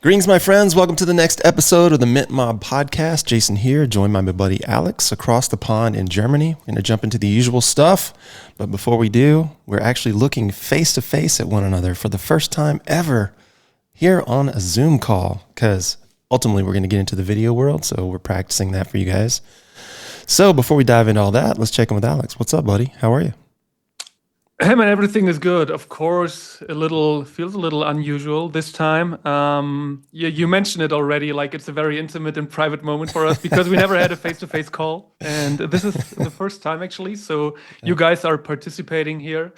Greetings, my friends. Welcome to the next episode of the Mint Mob podcast. Jason here, joined by my buddy Alex across the pond in Germany. We're going to jump into the usual stuff. But before we do, we're actually looking face to face at one another for the first time ever here on a Zoom call, because ultimately we're going to get into the video world. So we're practicing that for you guys. So before we dive into all that, let's check in with Alex. What's up, buddy? How are you? Hey man, everything is good. Of course, feels a little unusual this time. You mentioned it already. Like it's a very intimate and private moment for us because we never had a face-to-face call, and this is the first time actually. So you guys are participating here,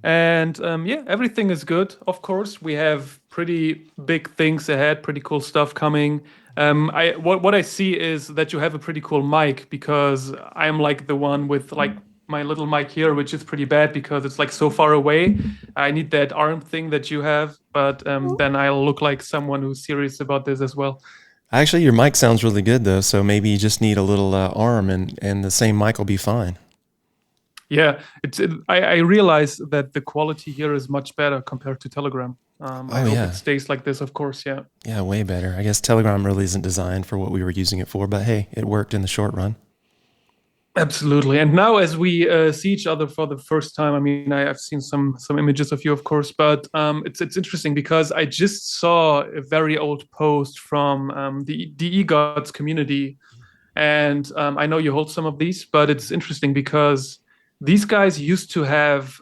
and everything is good. Of course, we have pretty big things ahead, pretty cool stuff coming. What I see is that you have a pretty cool mic because I'm like the one with like my little mic here, which is pretty bad because it's like so far away. I need that arm thing that you have, but then I'll look like someone who's serious about this as well. Actually, your mic sounds really good though. So maybe you just need a little arm and the same mic will be fine. Yeah, I realize that the quality here is much better compared to Telegram. I hope it stays like this, of course. Yeah. Yeah, way better. I guess Telegram really isn't designed for what we were using it for, but hey, it worked in the short run. Absolutely. And now, as we see each other for the first time, I mean, I've seen some images of you, of course, but it's interesting because I just saw a very old post from the eGods community, and I know you hold some of these, but it's interesting because these guys used to have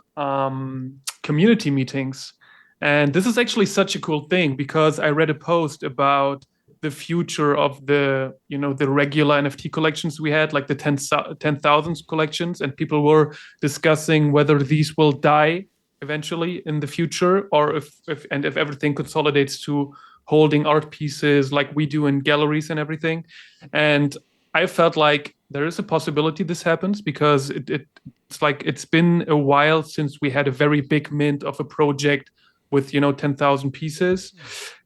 community meetings, and this is actually such a cool thing because I read a post about the future of the regular NFT collections we had, like the 10,000 collections, and people were discussing whether these will die eventually in the future, or if everything consolidates to holding art pieces like we do in galleries and everything. And I felt like there is a possibility this happens because it's like it's been a while since we had a very big mint of a project with 10,000 pieces.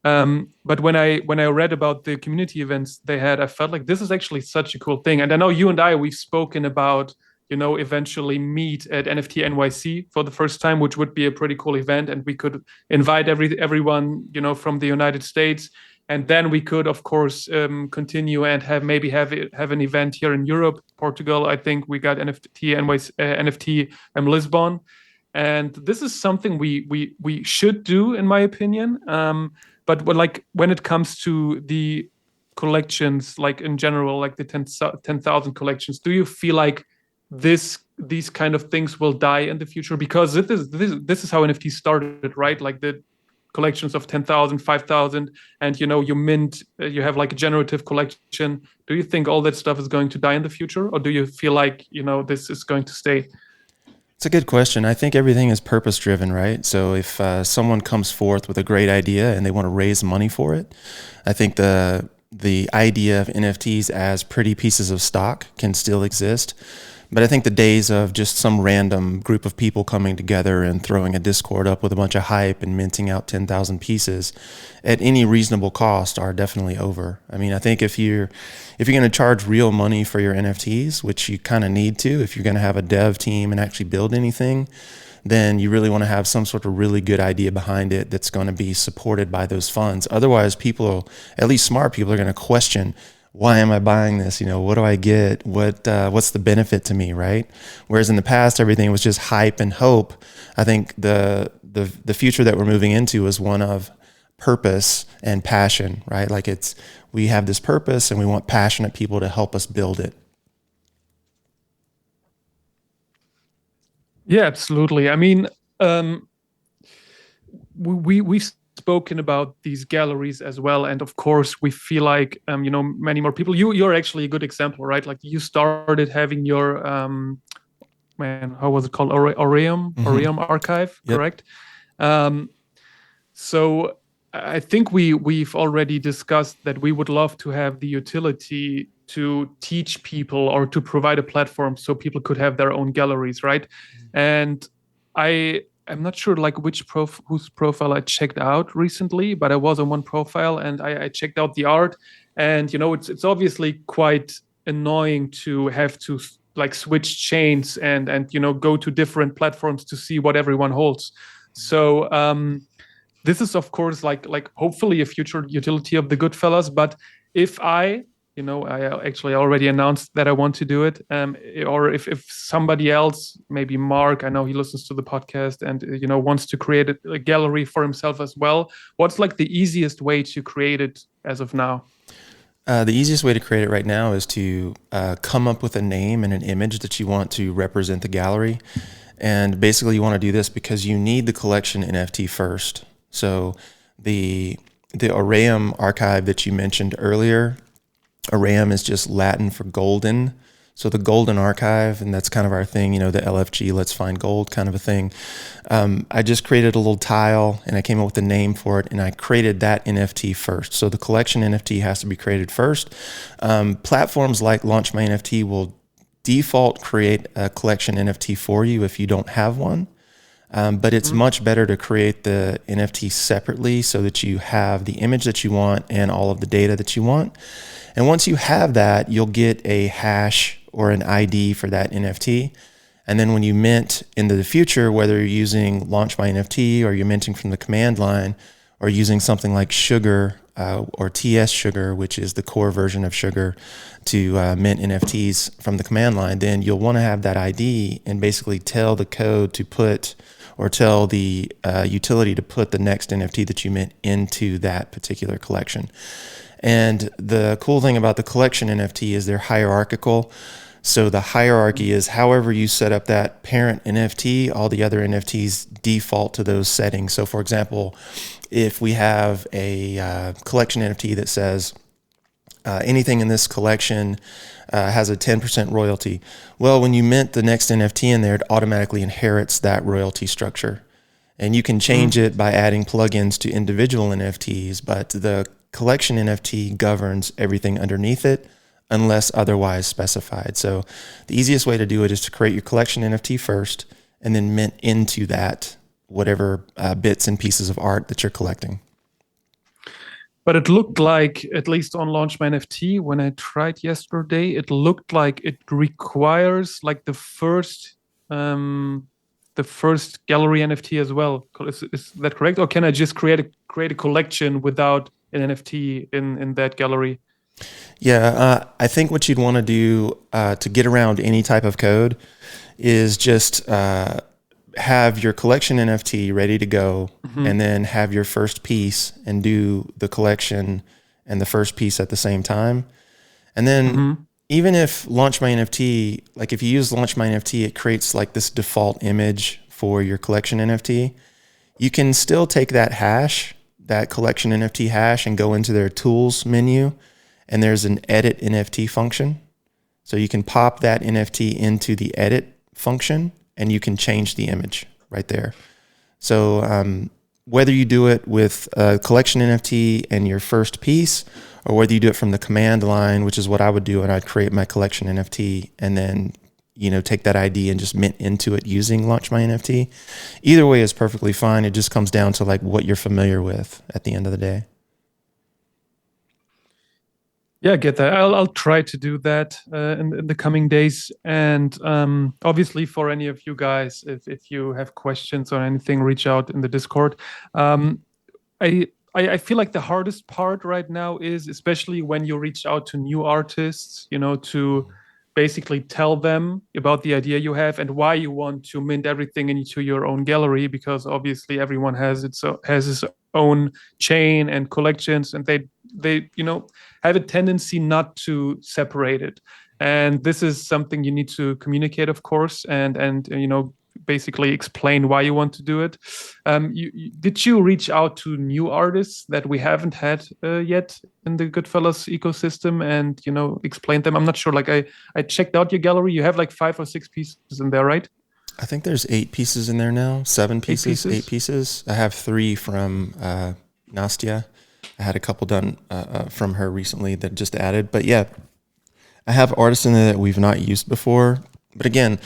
But when I read about the community events they had, I felt like this is actually such a cool thing. And I know you and we've spoken about eventually meet at NFT NYC for the first time, which would be a pretty cool event, and we could invite everyone from the United States, and then we could of course continue and have an event here in Europe, Portugal. I think we got NFT NYC, NFT Lisbon. And this is something we should do, in my opinion. But when it comes to the collections, like in general, like the 10,000 collections, do you feel like these kind of things will die in the future? Because this is how NFT started, right? Like the collections of 10,000, 5,000, and you mint, you have like a generative collection. Do you think all that stuff is going to die in the future, or do you feel like this is going to stay? It's a good question. I think everything is purpose driven, right? So if someone comes forth with a great idea and they want to raise money for it, I think the idea of NFTs as pretty pieces of stock can still exist. But I think the days of just some random group of people coming together and throwing a Discord up with a bunch of hype and minting out 10,000 pieces at any reasonable cost are definitely over. I mean, I think if you're going to charge real money for your NFTs, which you kind of need to, if you're going to have a dev team and actually build anything, then you really want to have some sort of really good idea behind it that's going to be supported by those funds. Otherwise, people, at least smart people, are going to question, why am I buying this? What do I get? What's the benefit to me, right? Whereas in the past, everything was just hype and hope. I think the future that we're moving into is one of purpose and passion, right? Like we have this purpose and we want passionate people to help us build it. Yeah, absolutely. I mean, we've spoken about these galleries as well, and of course we feel like many more people. You're actually a good example, right? Like you started having your how was it called, Aureum archive, Yep. correct? So I think we've already discussed that we would love to have the utility to teach people or to provide a platform so people could have their own galleries, right? And I'm not sure like whose profile I checked out recently, but I was on one profile and I checked out the art, and it's obviously quite annoying to have to like switch chains and go to different platforms to see what everyone holds. So this is of course like hopefully a future utility of the Goodfellas. But if I, I actually already announced that I want to do it. Or if somebody else, maybe Mark, I know he listens to the podcast and wants to create a gallery for himself as well. What's like the easiest way to create it as of now? The easiest way to create it right now is to come up with a name and an image that you want to represent the gallery. And basically, you want to do this because you need the collection NFT first. So the Aureum archive that you mentioned earlier, Aureum is just Latin for golden. So the golden archive, and that's kind of our thing, the LFG, let's find gold kind of a thing. I just created a little tile and I came up with a name for it and I created that NFT first. So the collection NFT has to be created first. Platforms like Launch My NFT will default create a collection NFT for you if you don't have one. But it's much better to create the NFT separately so that you have the image that you want and all of the data that you want. And once you have that, you'll get a hash or an ID for that NFT. And then when you mint into the future, whether you're using Launch My NFT or you're minting from the command line or using something like Sugar or TS Sugar, which is the core version of Sugar to mint NFTs from the command line, then you'll want to have that ID and basically tell the code to put or tell the utility to put the next NFT that you mint into that particular collection. And the cool thing about the collection NFT is they're hierarchical. So the hierarchy is however you set up that parent NFT, all the other NFTs default to those settings. So for example, if we have a collection NFT that says anything in this collection has a 10% royalty. Well, when you mint the next NFT in there, it automatically inherits that royalty structure. And you can change it by adding plugins to individual NFTs, but the collection NFT governs everything underneath it unless otherwise specified. So the easiest way to do it is to create your collection NFT first and then mint into that whatever bits and pieces of art that you're collecting. But it looked like, at least on Launch My NFT, when I tried yesterday, it looked like it requires like the first gallery NFT as well. Is that correct? Or can I just create a collection without an NFT in that gallery? Yeah, I think what you'd want to do to get around any type of code is just have your collection NFT ready to go, and then have your first piece and do the collection and the first piece at the same time. And then even if Launch My NFT, like if you use Launch My NFT, it creates like this default image for your collection NFT. You can still take that hash, that collection NFT hash, and go into their tools menu, and there's an edit NFT function. So you can pop that NFT into the edit function and you can change the image right there. So whether you do it with a collection NFT and your first piece, or whether you do it from the command line, which is what I would do, and I'd create my collection NFT and then take that ID and just mint into it using Launch My NFT. Either way is perfectly fine. It just comes down to like what you're familiar with at the end of the day. Yeah, I get that. I'll try to do that in the coming days. And obviously, for any of you guys, if you have questions or anything, reach out in the Discord. I feel like the hardest part right now is, especially when you reach out to new artists, to basically tell them about the idea you have and why you want to mint everything into your own gallery, because obviously everyone has his own chain and collections, and they have a tendency not to separate it. And this is something you need to communicate, of course, and basically explain why you want to do it. Did you reach out to new artists that we haven't had yet in the Goodfellas ecosystem and explain them? I'm not sure. Like I checked out your gallery. You have like 5 or 6 pieces in there, right? I think there's 8 pieces in there now. 7 pieces, 8 pieces. I have 3 from Nastya. I had a couple done from her recently that just added. But yeah, I have artists in there that we've not used before. But again,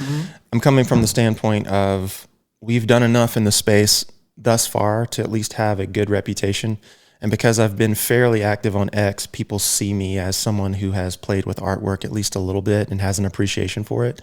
I'm coming from the standpoint of we've done enough in the space thus far to at least have a good reputation. And because I've been fairly active on X, people see me as someone who has played with artwork at least a little bit and has an appreciation for it.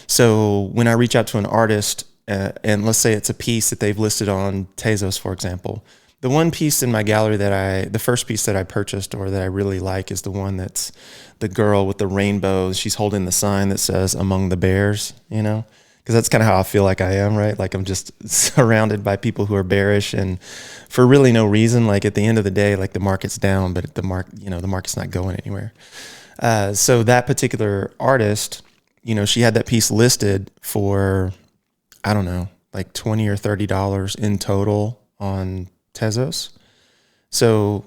So when I reach out to an artist, and let's say it's a piece that they've listed on Tezos, for example, The one piece in my gallery the first piece that I purchased or that I really like is the one that's the girl with the rainbows. She's holding the sign that says "Among the Bears," you know, because that's kind of how I feel like I am, right? Like I'm just surrounded by people who are bearish and for really no reason. Like at the end of the day, like the market's down, but the market's not going anywhere. So that particular artist, she had that piece listed for, I don't know, like $20 or $30 in total on Tezos. So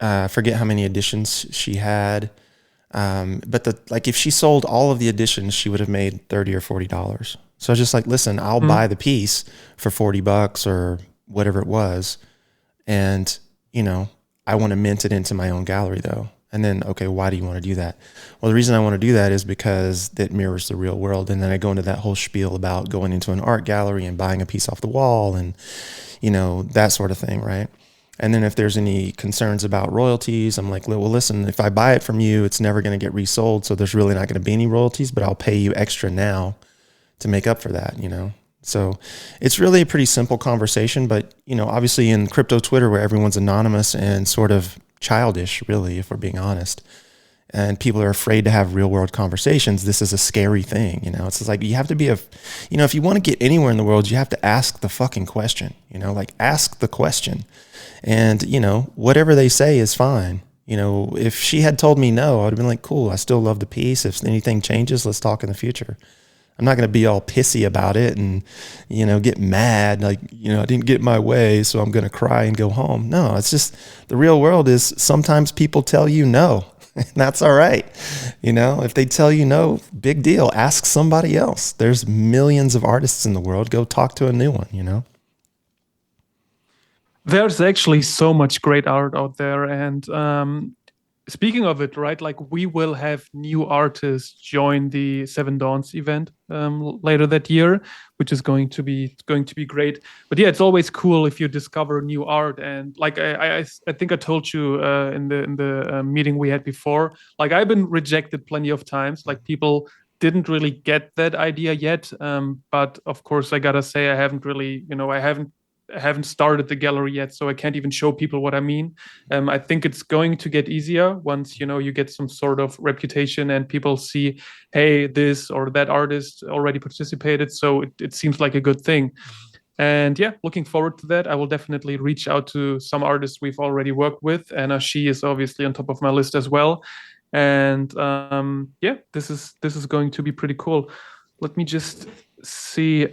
I forget how many editions she had. But if she sold all of the editions, she would have made $30 or $40. So I was just like, listen, I'll buy the piece for $40 or whatever it was. And, I want to mint it into my own gallery though. And then, okay, why do you want to do that? Well, the reason I want to do that is because it mirrors the real world. And then I go into that whole spiel about going into an art gallery and buying a piece off the wall and, that sort of thing, right? And then if there's any concerns about royalties, I'm like, well, listen, if I buy it from you, it's never going to get resold. So there's really not going to be any royalties, but I'll pay you extra now to make up for that, So it's really a pretty simple conversation, but, obviously in crypto Twitter where everyone's anonymous and sort of childish, really, if we're being honest, and people are afraid to have real world conversations, this is a scary thing. It's just like, you have to be if you want to get anywhere in the world, you have to ask the fucking question, ask the question. And, whatever they say is fine. If she had told me no, I would have been like, cool, I still love the piece. If anything changes, let's talk in the future. I'm not going to be all pissy about it and, get mad. Like, I didn't get my way, so I'm going to cry and go home. No, it's just the real world is sometimes people tell you no. And that's all right. If they tell you no, big deal. Ask somebody else. There's millions of artists in the world. Go talk to a new one, There's actually so much great art out there. And speaking of it, right, like we will have new artists join the Seven Dawns event later that year, which is going to be great. But yeah, it's always cool if you discover new art. And like I think I told you in the meeting we had before, like I've been rejected plenty of times. Like people didn't really get that idea yet. But of course, I gotta say I haven't really, I haven't started the gallery yet, so I can't even show people what I mean. I think it's going to get easier once you get some sort of reputation and people see, hey, this or that artist already participated, so it seems like a good thing. And yeah, looking forward to that. I will definitely reach out to some artists we've already worked with, and she is obviously on top of my list as well. And yeah, this is going to be pretty cool. Let me just see.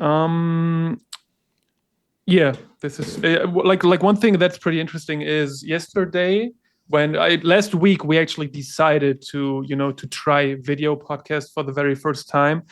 Yeah, this is like one thing that's pretty interesting is yesterday last week we actually decided to try video podcast for the very first time.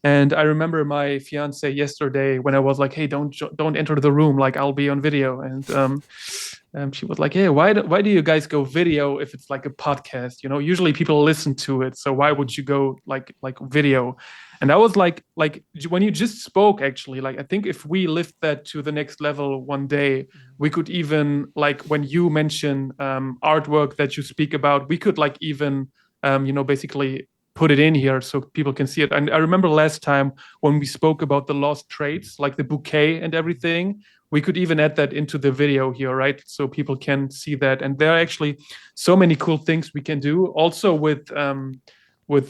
And I remember my fiance yesterday when I was like, hey, don't enter the room, like I'll be on video. And she was like, hey, why do you guys go video if it's like a podcast? Usually people listen to it, so why would you go like video? And I was like when you just spoke, actually, like I think if we lift that to the next level one day, we could even, like when you mention artwork that you speak about, we could like even basically put it in here so people can see it. And I remember last time when we spoke about the lost traits, like the bouquet and everything, we could even add that into the video here, right? So people can see that. And there are actually so many cool things we can do also with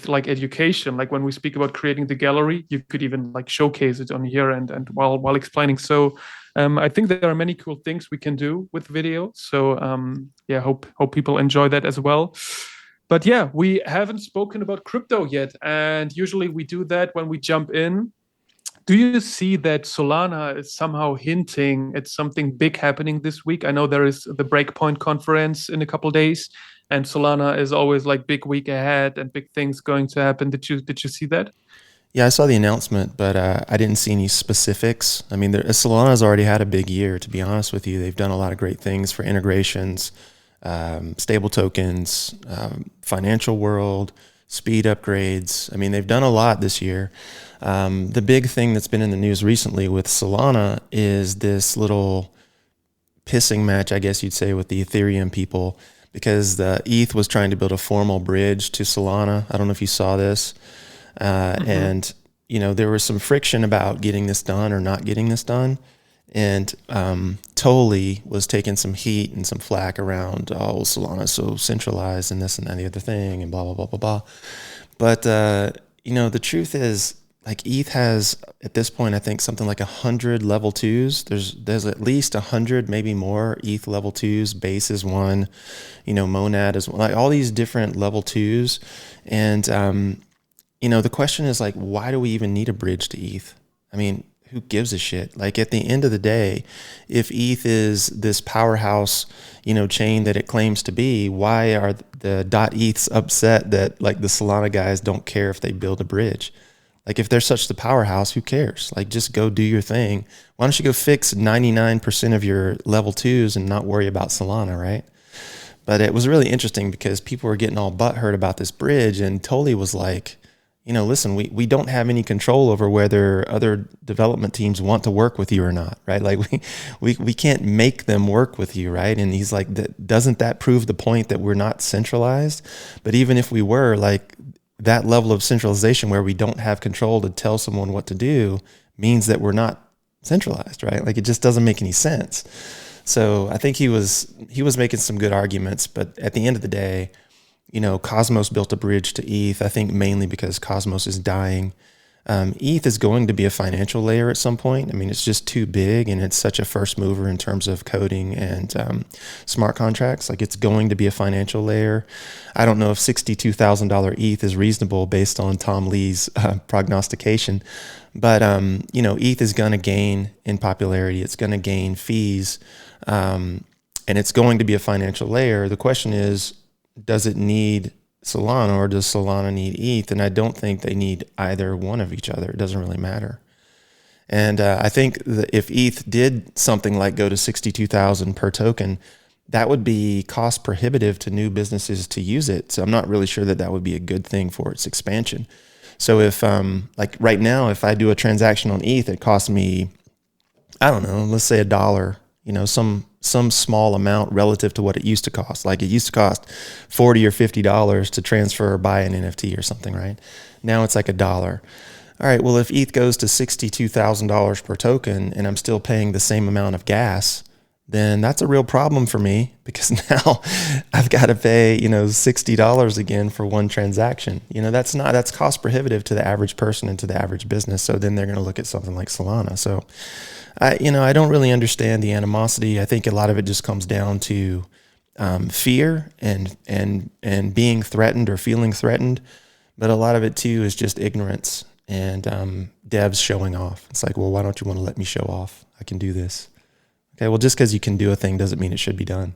like education. Like when we speak about creating the gallery, you could even like showcase it on here and while explaining. So I think there are many cool things we can do with video. So yeah, hope people enjoy that as well. But yeah, we haven't spoken about crypto yet, and usually we do that when we jump in. Do you see that Solana is somehow hinting at something big happening this week? I know there is the Breakpoint conference in a couple days, and Solana is always like big week ahead and big things going to happen. Did you see that? Yeah, I saw the announcement, but I didn't see any specifics. I mean, Solana's already had a big year, to be honest with you. They've done a lot of great things for integrations, stable tokens, financial world, speed upgrades. I mean, they've done a lot this year. The big thing that's been in the news recently with Solana is this little pissing match, I guess you'd say, with the Ethereum people, because the ETH was trying to build a formal bridge to Solana. I don't know if you saw this. And, there was some friction about getting this done or not getting this done. And Tolley was taking some heat and some flack around, oh, Solana's so centralized and this and that and the other thing and blah, blah, blah, blah, blah. But, the truth is, like, ETH has, at this point, I think something like 100 level twos. There's at least 100, maybe more ETH level twos. Base is one, Monad is one, like all these different level twos. And, the question is, like, why do we even need a bridge to ETH? I mean, who gives a shit? Like, at the end of the day, if ETH is this powerhouse, chain that it claims to be, why are the .eths upset that, like, the Solana guys don't care if they build a bridge? Like, if they're such the powerhouse, who cares? Like, just go do your thing. Why don't you go fix 99% of your level twos and not worry about Solana, right? But it was really interesting because people were getting all butthurt about this bridge, and Tolley was like, listen, we don't have any control over whether other development teams want to work with you or not, right? Like, we can't make them work with you, right? And he's like, doesn't that prove the point that we're not centralized? But even if we were, like, that level of centralization where we don't have control to tell someone what to do means that we're not centralized, right? Like, it just doesn't make any sense. So I think he was making some good arguments, but at the end of the day, Cosmos built a bridge to ETH, I think mainly because Cosmos is dying. ETH is going to be a financial layer at some point. I mean, it's just too big, and it's such a first mover in terms of coding and smart contracts. Like, it's going to be a financial layer. I don't know if $62,000 ETH is reasonable based on Tom Lee's prognostication, but ETH is going to gain in popularity. It's going to gain fees, and it's going to be a financial layer. The question is, does it need Solana or does Solana need ETH? And I don't think they need either one of each other. It doesn't really matter. And I think that if ETH did something like go to 62,000 per token, that would be cost prohibitive to new businesses to use it. So I'm not really sure that would be a good thing for its expansion. So if like right now, if I do a transaction on ETH, it costs me, I don't know, let's say $1, some small amount relative to what it used to cost. Like, it used to cost $40 or $50 to transfer or buy an NFT or something, right? Now it's like $1. All right, well, if ETH goes to $62,000 per token and I'm still paying the same amount of gas, then that's a real problem for me, because now I've got to pay, $60 again for one transaction. That's cost prohibitive to the average person and to the average business. So then they're going to look at something like Solana. So I don't really understand the animosity. I think a lot of it just comes down to fear and being threatened or feeling threatened. But a lot of it too is just ignorance and devs showing off. It's like, well, why don't you want to let me show off? I can do this. Okay, well, just because you can do a thing doesn't mean it should be done.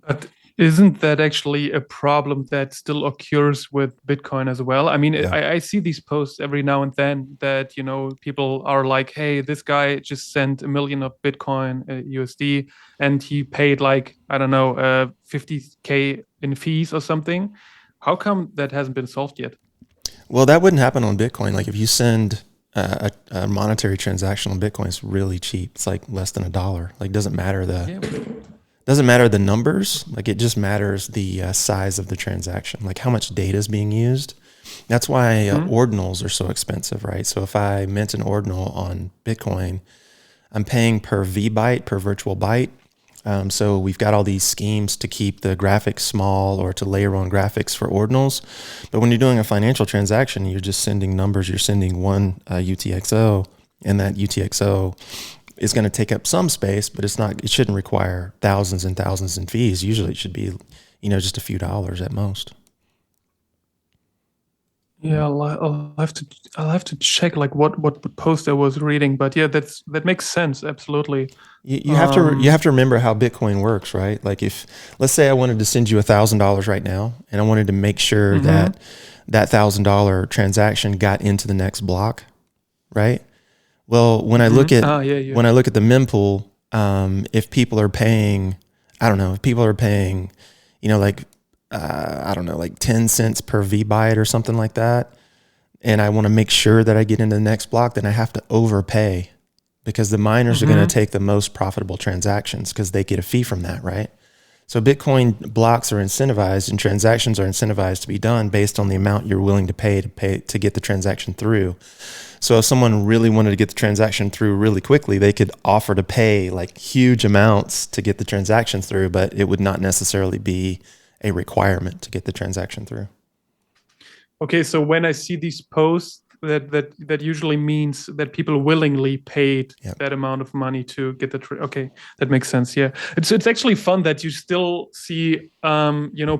But isn't that actually a problem that still occurs with Bitcoin as well? I mean, Yeah. I see these posts every now and then that, people are like, hey, this guy just sent 1 million of Bitcoin USD, and he paid, like, I don't know, 50K in fees or something. How come that hasn't been solved yet? Well, that wouldn't happen on Bitcoin. Like, if you send a monetary transaction on Bitcoin, it's really cheap. It's like less than $1. Like, doesn't matter the numbers. Like, it just matters the size of the transaction, like how much data is being used. That's why ordinals are so expensive, right? So if I mint an ordinal on Bitcoin, I'm paying per VByte, per virtual byte. So we've got all these schemes to keep the graphics small or to layer on graphics for ordinals. But when you're doing a financial transaction, you're just sending numbers. You're sending one UTXO, and that UTXO is going to take up some space, but it shouldn't require thousands and thousands in fees. Usually it should be, just a few dollars at most. Yeah, I'll have to check, like, what post I was reading, but yeah, that makes sense. Absolutely. You have to remember how Bitcoin works, right? Like, if, let's say I wanted to send you $1,000 right now, and I wanted to make sure that $1,000 transaction got into the next block, right? Well, when I look at when I look at the mempool, if people are paying, I don't know, if people are paying, like I don't know, like 10 cents per VByte or something like that, and I want to make sure that I get into the next block, then I have to overpay, because the miners are going to take the most profitable transactions because they get a fee from that, right? So Bitcoin blocks are incentivized and transactions are incentivized to be done based on the amount you're willing to pay to get the transaction through. So if someone really wanted to get the transaction through really quickly, they could offer to pay like huge amounts to get the transaction through, but it would not necessarily be a requirement to get the transaction through. Okay, so when I see these posts, that usually means that people willingly paid that amount of money to get the okay, that makes sense. Yeah, it's actually fun that you still see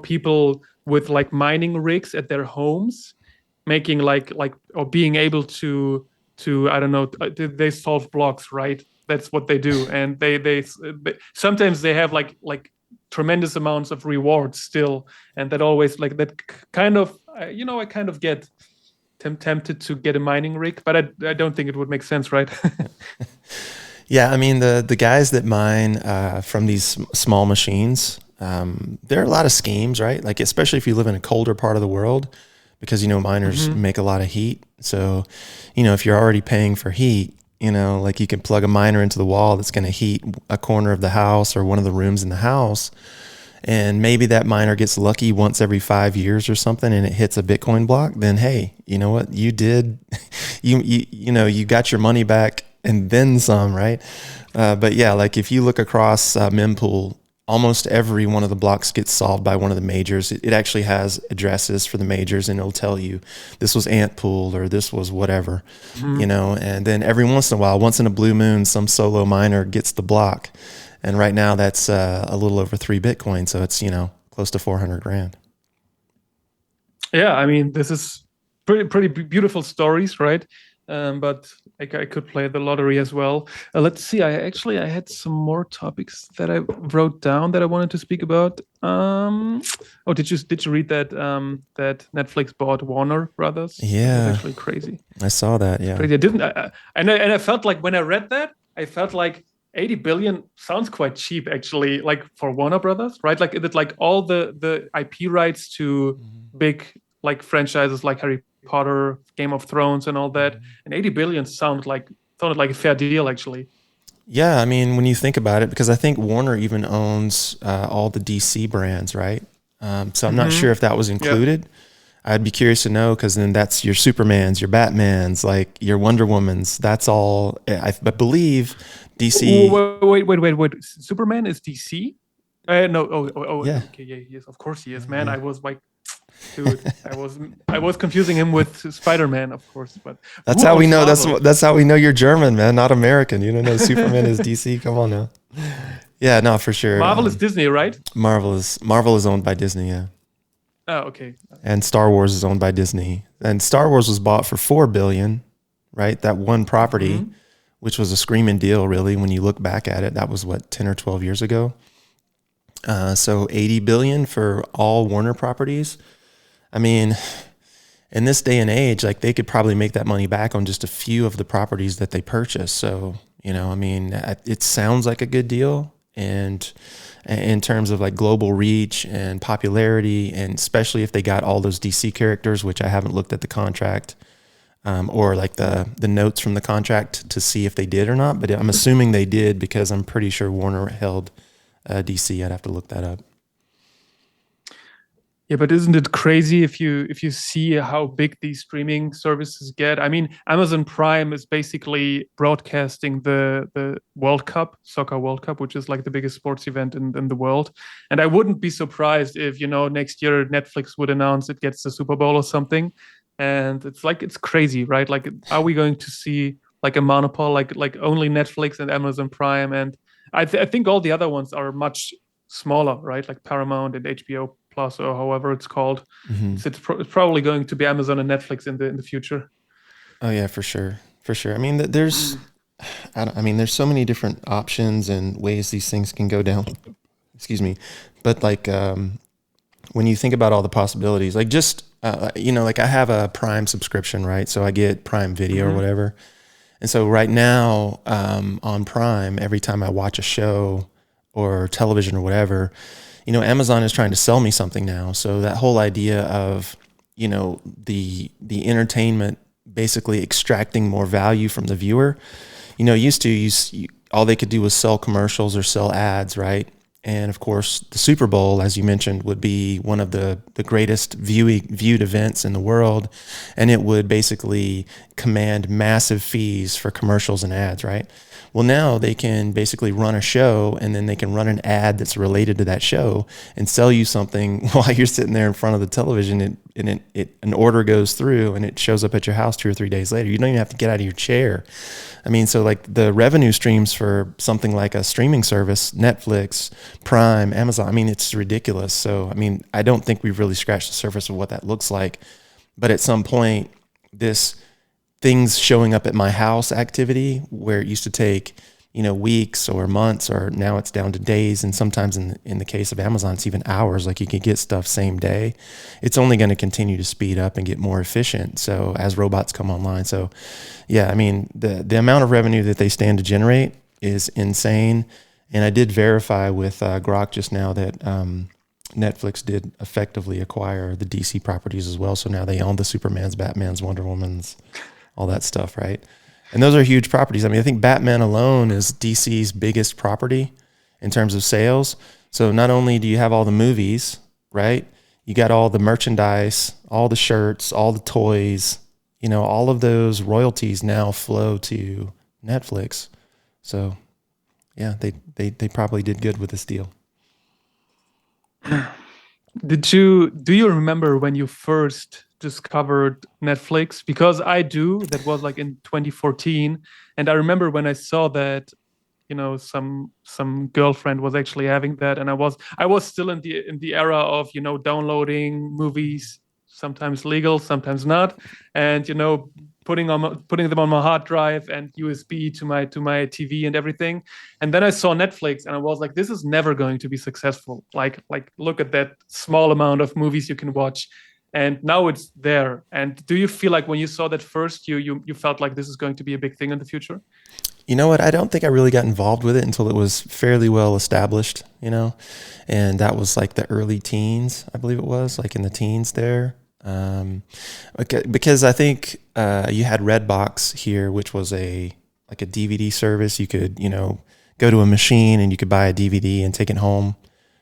people with like mining rigs at their homes, making like or being able to I don't know, they solve blocks, right? That's what they do, and they sometimes they have like tremendous amounts of rewards still, and that always like that kind of I kind of get tempted to get a mining rig, but I don't think it would make sense, right? Yeah, I mean the guys that mine from these small machines, there are a lot of schemes, right? Like especially if you live in a colder part of the world, because miners make a lot of heat. So, if you're already paying for heat, like you can plug a miner into the wall that's going to heat a corner of the house or one of the rooms in the house. And maybe that miner gets lucky once every 5 years or something and it hits a Bitcoin block, then hey, you know what? You did, you got your money back and then some, right? But yeah, like if you look across mempool, almost every one of the blocks gets solved by one of the majors. It actually has addresses for the majors and it'll tell you this was Antpool or this was whatever, and then every once in a while, once in a blue moon, some solo miner gets the block. And right now that's a little over 3 Bitcoin. So it's, close to 400 grand. Yeah. I mean, this is pretty beautiful stories, right? But I could play the lottery as well. Let's see. I had some more topics that I wrote down that I wanted to speak about. Did you read that that Netflix bought Warner Brothers? Yeah, that's actually crazy. I saw that. Yeah, crazy. I didn't. And I felt like when I read that, I felt like 80 billion sounds quite cheap, actually. Like for Warner Brothers, right? Like is it like all the IP rights to big like franchises like Harry Potter, Game of Thrones, and all that, and 80 billion sounded like a fair deal, actually. Yeah, I mean, when you think about it, because I think Warner even owns all the DC brands, right? So I'm not sure if that was included. I'd be curious to know, because then that's your Supermans, your Batmans, like your Wonder Womans. That's all. I believe DC. Wait. Superman is DC? No. Yeah. Okay, yeah, yes, of course he is, man. I was like, dude, I was confusing him with Spider-Man, of course. But that's how we know. That's how we know you're German, man, not American. You don't know Superman is DC. Come on now. Yeah, no, for sure. Marvel is Disney, right? Marvel is owned by Disney. Yeah. Oh, okay. And Star Wars is owned by Disney. And Star Wars was bought for $4 billion, right? That one property, which was a screaming deal, really. When you look back at it, that was 10 or 12 years ago. So 80 billion for all Warner properties. I mean, in this day and age, like they could probably make that money back on just a few of the properties that they purchased. So, I mean, it sounds like a good deal. And in terms of like global reach and popularity, and especially if they got all those DC characters, which I haven't looked at the contract or like the notes from the contract to see if they did or not. But I'm assuming they did, because I'm pretty sure Warner held DC. I'd have to look that up. Yeah, but isn't it crazy if you see how big these streaming services get? I mean, Amazon Prime is basically broadcasting the World Cup, Soccer World Cup, which is like the biggest sports event in the world. And I wouldn't be surprised if, next year Netflix would announce it gets the Super Bowl or something. And it's crazy, right? Like, are we going to see like a monopoly, like only Netflix and Amazon Prime? And I think all the other ones are much smaller, right? Like Paramount and HBO Plus, or however it's called. So it's probably going to be Amazon and Netflix in the future. Oh yeah, for sure. I mean, there's so many different options and ways these things can go down. Excuse me, but like when you think about all the possibilities, like just like I have a Prime subscription, right? So I get Prime Video or whatever, and so right now on Prime, every time I watch a show or television or whatever, Amazon is trying to sell me something now. So that whole idea of, the entertainment basically extracting more value from the viewer, used to all they could do was sell commercials or sell ads, right? And of course, the Super Bowl, as you mentioned, would be one of the greatest viewed events in the world. And it would basically command massive fees for commercials and ads, right? Well, now they can basically run a show and then they can run an ad that's related to that show and sell you something while you're sitting there in front of the television, and an order goes through and it shows up at your house 2 or 3 days later. You don't even have to get out of your chair. I mean, so like the revenue streams for something like a streaming service, Netflix, Prime, Amazon, I mean, it's ridiculous. So, I mean, I don't think we've really scratched the surface of what that looks like. But at some point, this things showing up at my house activity, where it used to take, weeks or months, or now it's down to days, and sometimes in the case of Amazon, it's even hours. Like you can get stuff same day. It's only going to continue to speed up and get more efficient. So as robots come online, so yeah, I mean the amount of revenue that they stand to generate is insane. And I did verify with Grok just now that Netflix did effectively acquire the DC properties as well. So now they own the Supermans, Batmans, Wonder Womans, all that stuff, right? And those are huge properties. I mean, I think Batman alone is DC's biggest property in terms of sales. So not only do you have all the movies, right? You got all the merchandise, all the shirts, all the toys, all of those royalties now flow to Netflix. So yeah, they probably did good with this deal. Do you remember when you first discovered Netflix? Because I do. That was like in 2014, and I remember when I saw that, some girlfriend was actually having that, and I was still in the era of, downloading movies, sometimes legal, sometimes not, and putting them on my hard drive and USB to my TV and everything. And then I saw Netflix and I was like, this is never going to be successful. Like look at that small amount of movies you can watch. And now it's there. And do you feel like when you saw that first, you felt like this is going to be a big thing in the future? You know what? I don't think I really got involved with it until it was fairly well established, and that was like the early teens, I believe it was, like in the teens there. Because I think you had Redbox here, which was like a DVD service. You could, go to a machine and you could buy a DVD and take it home,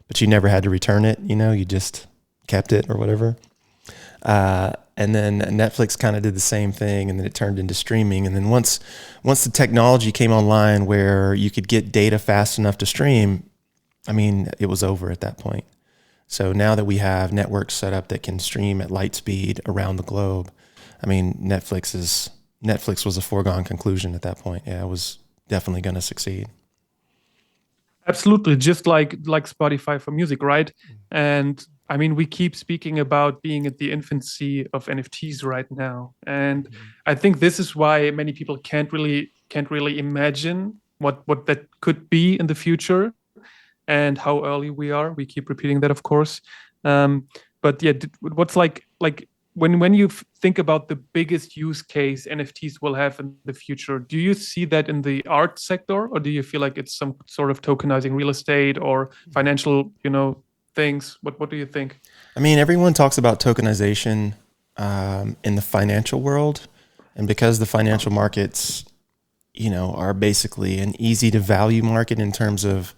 but you never had to return it. You just kept it or whatever. And then Netflix kind of did the same thing, and then it turned into streaming. And then once the technology came online where you could get data fast enough to stream, I mean, it was over at that point. So now that we have networks set up that can stream at light speed around the globe, I mean, Netflix was a foregone conclusion at that point. Yeah, it was definitely going to succeed. Absolutely, just like Spotify for music, right? And I mean, we keep speaking about being at the infancy of NFTs right now, and I think this is why many people can't really imagine what that could be in the future, and how early we are. We keep repeating that, of course. But yeah, what's like when you think about the biggest use case NFTs will have in the future, do you see that in the art sector, or do you feel like it's some sort of tokenizing real estate or financial, things? What do you think? I mean, everyone talks about tokenization in the financial world, and because the financial markets, are basically an easy to value market in terms of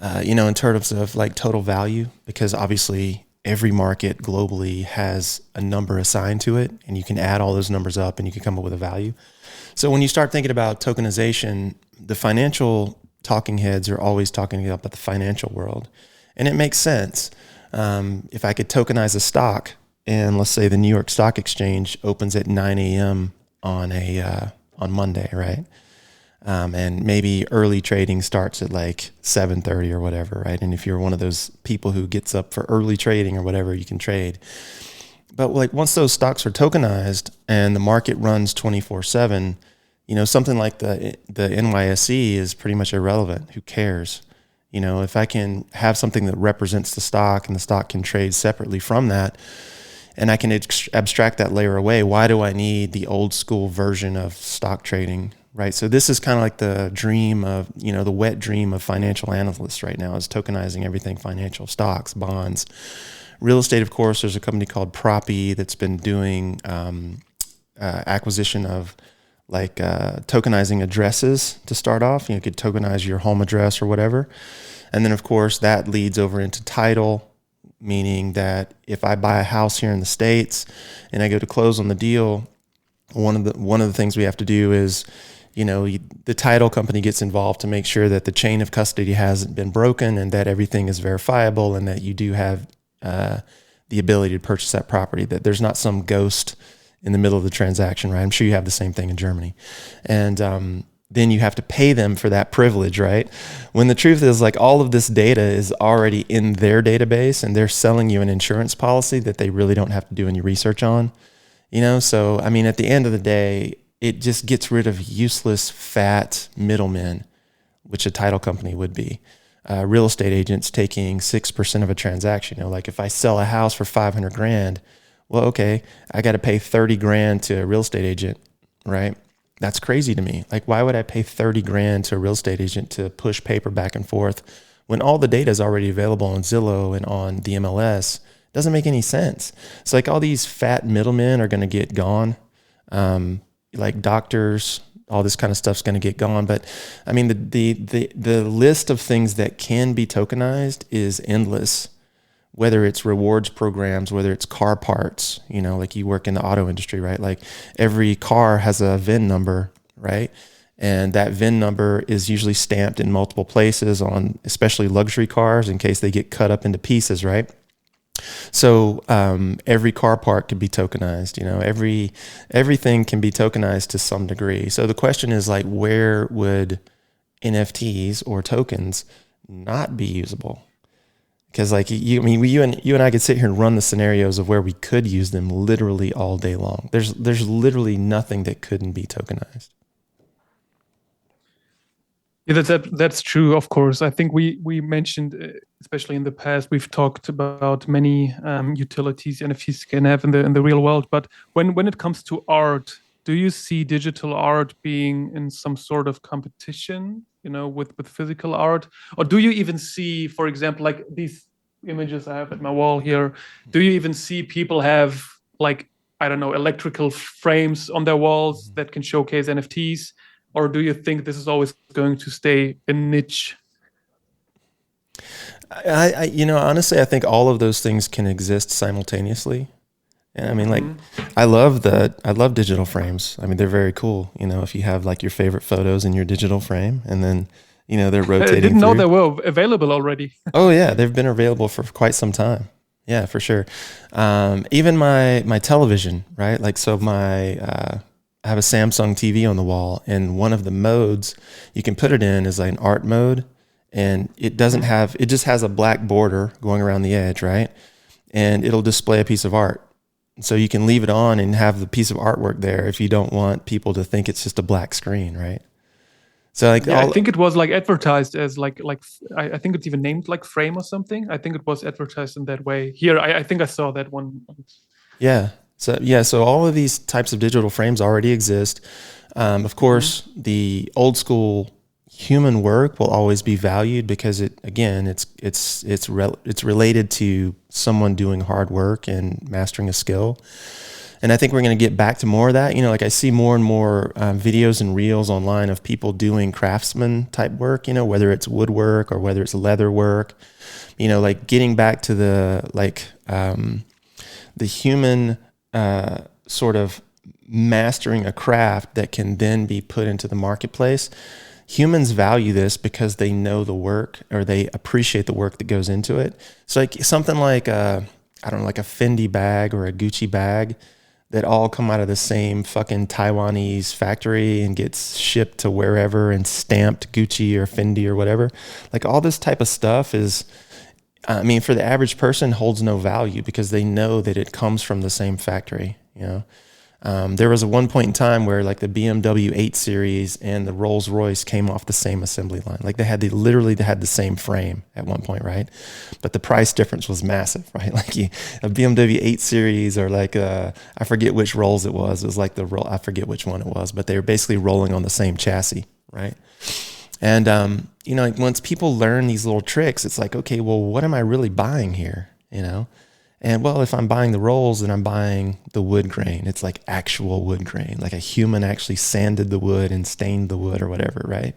like total value, because obviously every market globally has a number assigned to it, and you can add all those numbers up and you can come up with a value. So when you start thinking about tokenization, the financial talking heads are always talking about the financial world. And it makes sense. If I could tokenize a stock, and let's say the New York Stock Exchange opens at 9 a.m. on Monday, right? And maybe early trading starts at like 7:30 or whatever, right? And if you're one of those people who gets up for early trading or whatever, you can trade. But like once those stocks are tokenized and the market runs 24/7, something like the NYSE is pretty much irrelevant. Who cares? If I can have something that represents the stock and the stock can trade separately from that, and I can abstract that layer away, why do I need the old school version of stock trading? Right. So this is kind of like the dream of, the wet dream of financial analysts right now, is tokenizing everything financial: stocks, bonds, real estate. Of course, there's a company called Proppy that's been doing acquisition of like tokenizing addresses to start off. You could tokenize your home address or whatever. And then, of course, that leads over into title, meaning that if I buy a house here in the States and I go to close on the deal, one of the things we have to do is, the title company gets involved to make sure that the chain of custody hasn't been broken and that everything is verifiable and that you do have the ability to purchase that property, that there's not some ghost in the middle of the transaction, right? I'm sure you have the same thing in Germany. And then you have to pay them for that privilege, right? When the truth is, like, all of this data is already in their database and they're selling you an insurance policy that they really don't have to do any research on, So, I mean, at the end of the day, it just gets rid of useless, fat middlemen, which a title company would be. Real estate agents taking 6% of a transaction. Like if I sell a house for 500 grand, well, okay, I got to pay 30 grand to a real estate agent, right? That's crazy to me. Like, why would I pay 30 grand to a real estate agent to push paper back and forth when all the data is already available on Zillow and on the MLS? It doesn't make any sense. It's like all these fat middlemen are going to get gone. Like doctors, all this kind of stuff's going to get gone. But I mean, the list of things that can be tokenized is endless. Whether it's rewards programs, whether it's car parts, like you work in the auto industry, right? Like every car has a VIN number, right? And that VIN number is usually stamped in multiple places on especially luxury cars in case they get cut up into pieces, right? So every car part could be tokenized, everything can be tokenized to some degree. So the question is, like, where would NFTs or tokens not be usable? Because like you and I could sit here and run the scenarios of where we could use them literally all day long. There's literally nothing that couldn't be tokenized. Yeah, that's true. Of course, I think we mentioned, especially in the past, we've talked about many utilities NFTs can have in the real world. But when it comes to art, do you see digital art being in some sort of competition, with physical art, or do you even see, for example, like these images I have at my wall here? Do you even see people have, like, I don't know, electrical frames on their walls that can showcase NFTs? Or do you think this is always going to stay a niche? Honestly, I think all of those things can exist simultaneously. And I mean, like, I love digital frames. I mean, they're very cool. If you have like your favorite photos in your digital frame, and then they're rotating. I didn't know they were available already. Oh yeah, they've been available for quite some time. Yeah, for sure. Even my television, right? Like, so I have a Samsung TV on the wall, and one of the modes you can put it in is like an art mode, and it just has a black border going around the edge, right? And it'll display a piece of art. So you can leave it on and have the piece of artwork there if you don't want people to think it's just a black screen, right? So like, I think it was like advertised as like I think it's even named like frame or something. I think it was advertised in that way. Here, I think I saw that one. Yeah. So all of these types of digital frames already exist. Of course, the old school human work will always be valued because it's related to someone doing hard work and mastering a skill. And I think we're going to get back to more of that. Like I see more and more videos and reels online of people doing craftsman type work, whether it's woodwork or whether it's leather work, like getting back to the human sort of mastering a craft that can then be put into the marketplace. Humans value this because they know the work, or they appreciate the work that goes into it. So like something like like a Fendi bag or a Gucci bag that all come out of the same fucking Taiwanese factory and gets shipped to wherever and stamped Gucci or Fendi or whatever. Like all this type of stuff is, I mean, for the average person holds no value because they know that it comes from the same factory, There was a one point in time where like the BMW 8 Series and the Rolls Royce came off the same assembly line. Like they had the same frame at one point, right? But the price difference was massive, right? Like a BMW 8 Series or like I forget which Rolls it was. It was like I forget which one it was, but they were basically rolling on the same chassis, right? And like once people learn these little tricks, it's like, okay, well, what am I really buying here? And well, if I'm buying the rolls, then I'm buying the wood grain. It's like actual wood grain, like a human actually sanded the wood and stained the wood or whatever, right?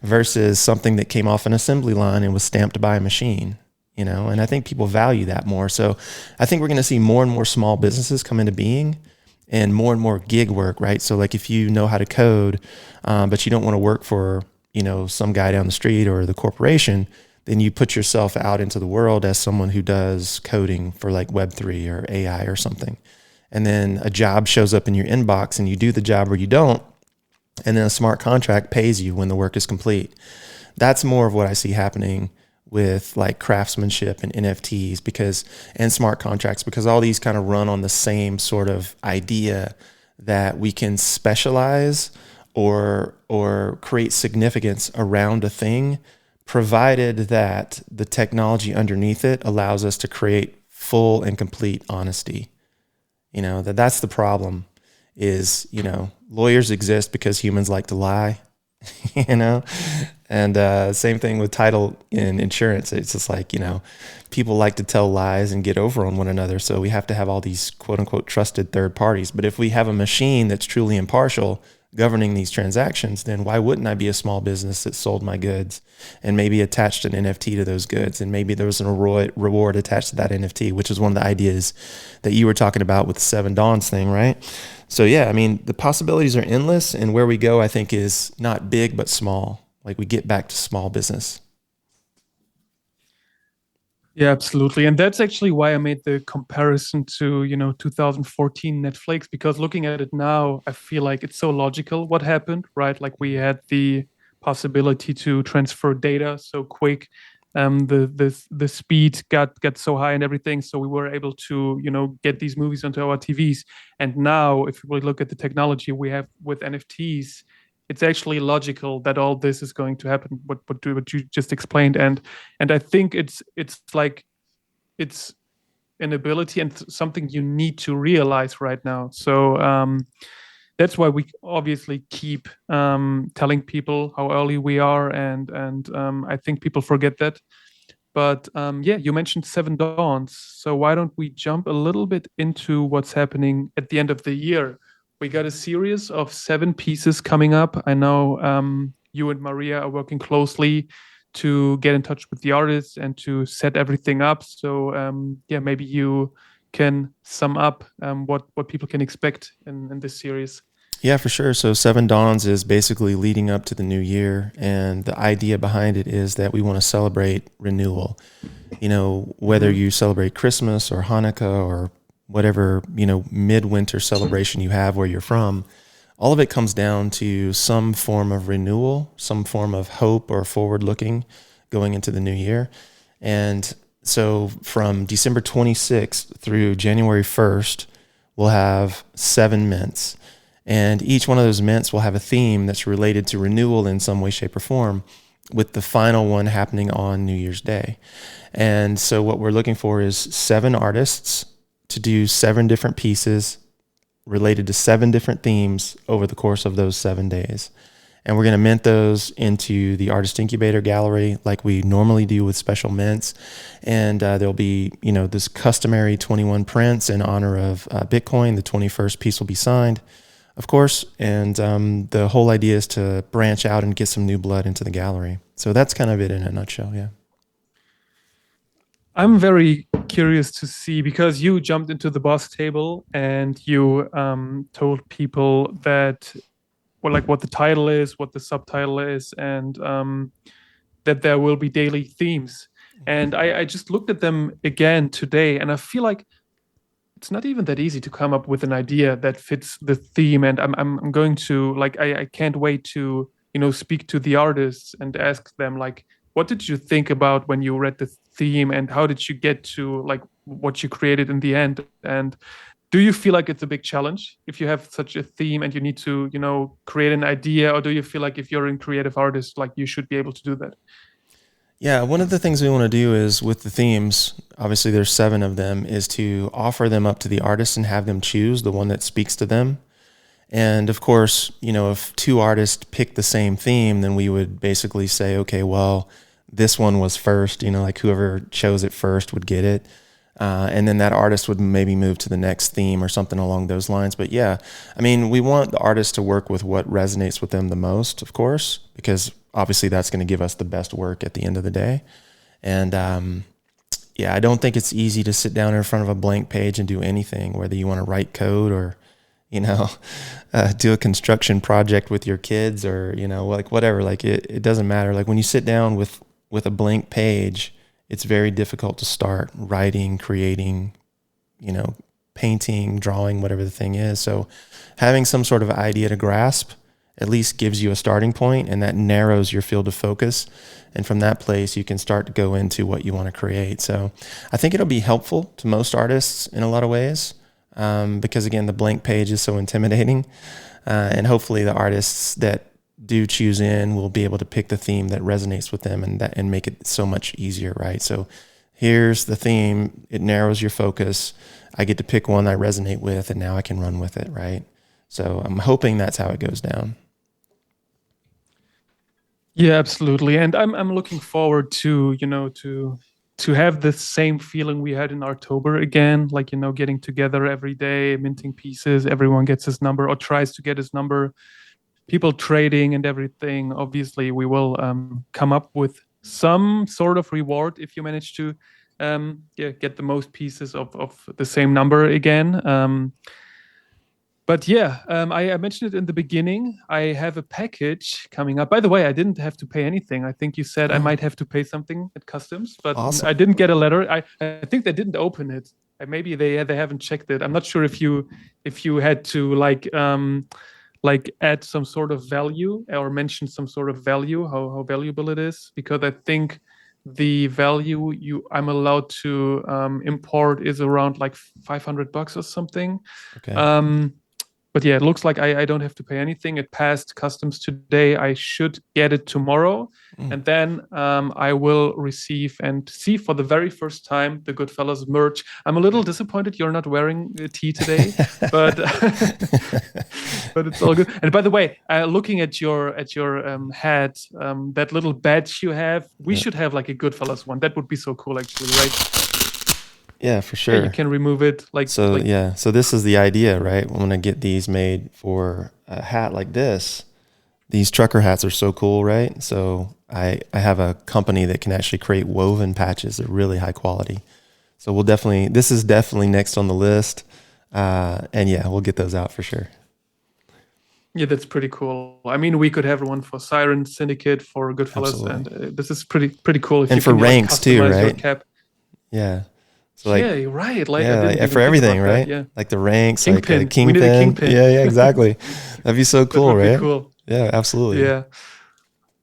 Versus something that came off an assembly line and was stamped by a machine, you know? And I think people value that more. So I think we're going to see more and more small businesses come into being and more gig work, right? So like if you know how to code, but you don't want to work for, you know, some guy down the street or the corporation, then you put yourself out into the world as someone who does coding for like Web3 or AI or something. And then a job shows up in your inbox and you do the job or you don't. And then a smart contract pays you when the work is complete. That's more of what I see happening with like craftsmanship and NFTs and smart contracts, because all these kind of run on the same sort of idea that we can specialize or create significance around a thing, provided that the technology underneath it allows us to create full and complete honesty. You know, that's the problem is, you know, lawyers exist because humans like to lie, you know, and same thing with title in insurance. It's just like, you know, people like to tell lies and get over on one another. So we have to have all these quote unquote trusted third parties. But if we have a machine that's truly impartial governing these transactions, then why wouldn't I be a small business that sold my goods and maybe attached an NFT to those goods? And maybe there was a reward attached to that NFT, which is one of the ideas that you were talking about with the Seven Dawns thing, right? So yeah, I mean, the possibilities are endless, and where we go, I think, is not big, but small. Like we get back to small business. Yeah, absolutely. And that's actually why I made the comparison to, 2014 Netflix, because looking at it now, I feel like it's so logical what happened, right? Like we had the possibility to transfer data so quick. The speed got so high and everything, so we were able to, get these movies onto our TVs. And now, if we look at the technology we have with NFTs, it's actually logical that all this is going to happen. What you just explained, and I think it's like it's an ability and something you need to realize right now. So that's why we obviously keep telling people how early we are, and I think people forget that. But yeah, you mentioned Seven Dawns, so why don't we jump a little bit into what's happening at the end of the year? We got a series of 7 pieces coming up. I know you and Maria are working closely to get in touch with the artists and to set everything up. So yeah, maybe you can sum up what people can expect in this series. Yeah, for sure. So Seven Dawns is basically leading up to the new year, and the idea behind it is that we want to celebrate renewal. You know, whether Mhm. you celebrate Christmas or Hanukkah or whatever, you know, midwinter celebration you have where you're from, all of it comes down to some form of renewal, some form of hope or forward looking going into the new year. And so from December 26th through January 1st, we'll have 7 mints. And each one of those mints will have a theme that's related to renewal in some way, shape, or form, with the final one happening on New Year's Day. And so what we're looking for is 7 artists to do 7 different pieces related to 7 different themes over the course of those 7 days. And we're going to mint those into the Artist Incubator Gallery like we normally do with special mints. And there'll be, you know, this customary 21 prints in honor of Bitcoin. The 21st piece will be signed, of course. And the whole idea is to branch out and get some new blood into the gallery. So that's kind of it in a nutshell. Yeah. I'm very curious to see, because you jumped into the boss table and you told people that, well, like what the title is, what the subtitle is, and that there will be daily themes. And I just looked at them again today, and I feel like it's not even that easy to come up with an idea that fits the theme. And I'm going to like I can't wait to speak to the artists and ask them like, what did you think about when you read the theme, and how did you get to like what you created in the end? And do you feel like it's a big challenge if you have such a theme and you need to create an idea, or do you feel like if you're a creative artist, like you should be able to do that? Yeah, one of the things we want to do is with the themes, obviously there's 7 of them, is to offer them up to the artists and have them choose the one that speaks to them. And of course, you know, if 2 artists pick the same theme, then we would basically say, okay, well, this one was first, you know, like whoever chose it first would get it. And then that artist would maybe move to the next theme or something along those lines. But yeah, I mean, we want the artist to work with what resonates with them the most, of course, because obviously that's going to give us the best work at the end of the day. And yeah, I don't think it's easy to sit down in front of a blank page and do anything, whether you want to write code or, you know, do a construction project with your kids or, you know, like whatever, like it doesn't matter. Like when you sit down with a blank page, it's very difficult to start writing, creating, you know, painting, drawing, whatever the thing is. So having some sort of idea to grasp at least gives you a starting point, and that narrows your field of focus. And from that place, you can start to go into what you want to create. So I think it'll be helpful to most artists in a lot of ways, because again, the blank page is so intimidating. And hopefully the artists that do choose in will be able to pick the theme that resonates with them and make it so much easier, right? So here's the theme, it narrows your focus. I get to pick one I resonate with, and now I can run with it, right? So I'm hoping that's how it goes down. Yeah, absolutely. And I'm looking forward to, you know, to have the same feeling we had in October again, like, you know, getting together every day, minting pieces, everyone gets his number or tries to get his number, people trading and everything. Obviously, we will come up with some sort of reward if you manage to get the most pieces of the same number again. But yeah, I mentioned it in the beginning. I have a package coming up. By the way, I didn't have to pay anything. I think you said I Oh, might have to pay something at customs, but awesome. I didn't get a letter. I think they didn't open it. Maybe they haven't checked it. I'm not sure if you had to like add some sort of value or mention some sort of value, how valuable it is, because I think the value I'm allowed to import is around like $500 or something. Okay. But yeah, it looks like I don't have to pay anything. It passed customs today. I should get it tomorrow. Mm. And then I will receive and see for the very first time the Goodfellas merch. I'm a little disappointed you're not wearing a tee today, but but it's all good. And by the way, looking at your hat, that little badge you have, we Yeah. should have like a Goodfellas one. That would be so cool, actually, right? Yeah, for Yeah, you sure. can remove it So yeah, so this is the idea, right? When I get these made for a hat like this, these trucker hats are so cool, right? So I have a company that can actually create woven patches. They're really high quality. So this is definitely next on the list. And yeah, we'll get those out for sure. Yeah, that's pretty cool. I mean, we could have one for Siren Syndicate, for Goodfellas, Absolutely. and this is pretty cool if And you for can like ranks too, customize your right? cap. Yeah. So Yeah, like, you're right. Like I yeah, didn't like even for think everything, about that. right? Yeah, Like the ranks, like a kingpin. We need a kingpin. kingpin. Yeah, yeah, exactly. That'd be so That cool, would be right? cool. Yeah, absolutely. Yeah.